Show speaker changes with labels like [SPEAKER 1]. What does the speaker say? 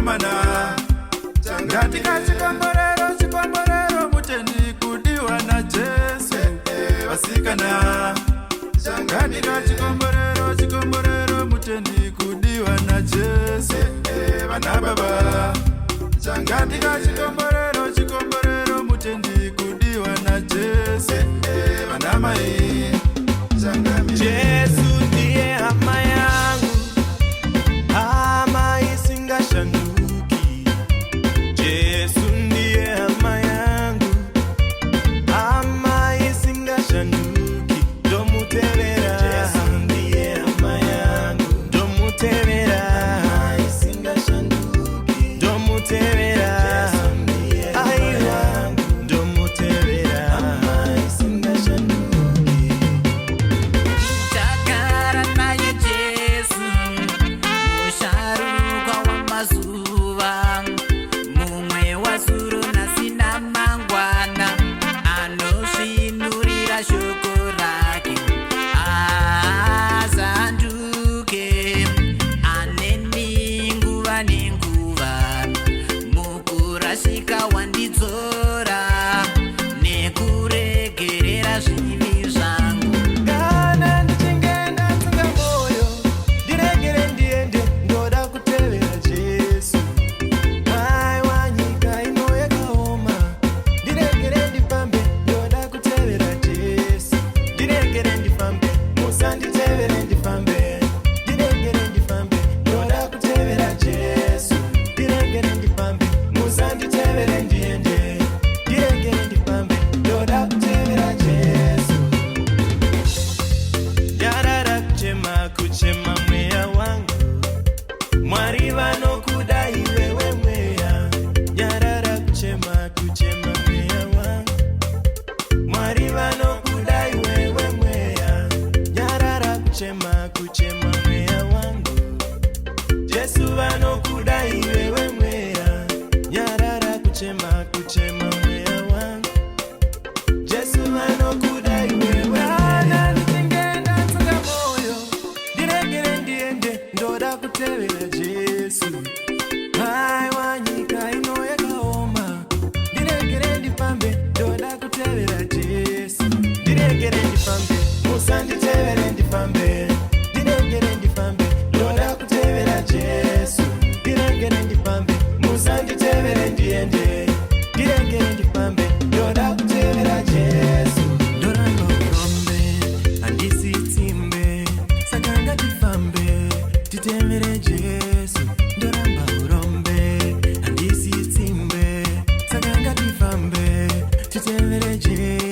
[SPEAKER 1] vakomana changatika chikomborero mutendi kudiwa naJesu vasikana changatika chikomborero mutendi kudiwa naJesu vana baba changatika chikomborero mutendi kudiwa naJesu vana mai
[SPEAKER 2] Yesu ndiye hama yangu, hama isingashanduki. Yesu ndiye hama yangu, hama isingashanduki. Ndomutevera. Yesu ndiye hama yangu, ndomutevera. Hama isingashanduki. Ndomutevera. Yesu ndiye hama yangu, ndomutevera. Hama isingashanduki.
[SPEAKER 3] Takara naye Jesu, musharuka wamazuva, mumwe wazuro nasina mangwana, anosvinurira shoko rake, azanduke, aneni nguva nenguva, mukurashika wandidzora, nekuregerera zvivi zvangu.
[SPEAKER 2] Kana ndichingenda tsunga moyo, ndiregere ndiende, ndoda kutevera Jesu. Mai wanyika ino yakaoma, ndiregere ndifambe, ndoda kutevera Jesu. Ndiregere ndifambe, musanditevere ndifambe. Ndiregere ndifambe, ndoda kutevera Jesu. Ndiregere ndifambe, musanditevere ndiende. Ndiregere ndifambe, ndoda kutevera Jesu. Yarara kuchema mweya wangu, Mwari vanokuda iwewe mweya. Yarara kuchema mweya wangu, Mwari vanokuda iwewe mweya. Yarara kuchema mweya wangu, Jesu vanokuda iwewe mweya. Yarara kuchema mweya wangu, Jesu vanokuda iwewe. Kana ndichingenda tsunga moyo, ndiregere ndiende, ndoda kutevera Jesu. Hai wanyika ino yakaoma, ndiregere ndifambe, ndoda kutevera Jesu. Ndiregere ndifambe, musanditevere ndifambe. Ndiregere ndifambe, ndoda kutevera Jesu. Ndiregere ndifambe, musanditevere ndiende. Ndiregere ndifambe, ndoda kutevera Jesu. Ndoramba urombe, handisi tsimbe, saka ngatifambe, titevere Jesu. Ndoramba urombe, handisi tsimbe, saka ngatifambe, titevere Jesu.